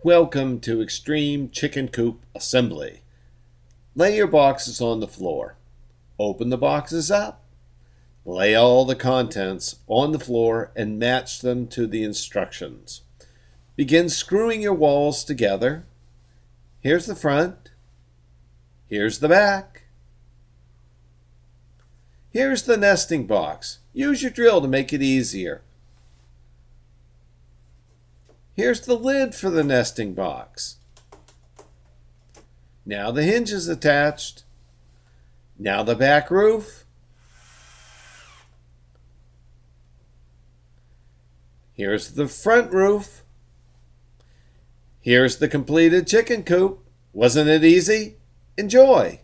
Welcome to Extreme Chicken Coop Assembly. Lay your boxes on the floor. Open the boxes up. Lay all the contents on the floor and match them to the instructions. Begin screwing your walls together. Here's the front. Here's the back. Here's the nesting box. Use your drill to make it easier. Here's the lid for the nesting box. Now the hinge is attached. Now the back roof. Here's the front roof. Here's the completed chicken coop. Wasn't it easy? Enjoy!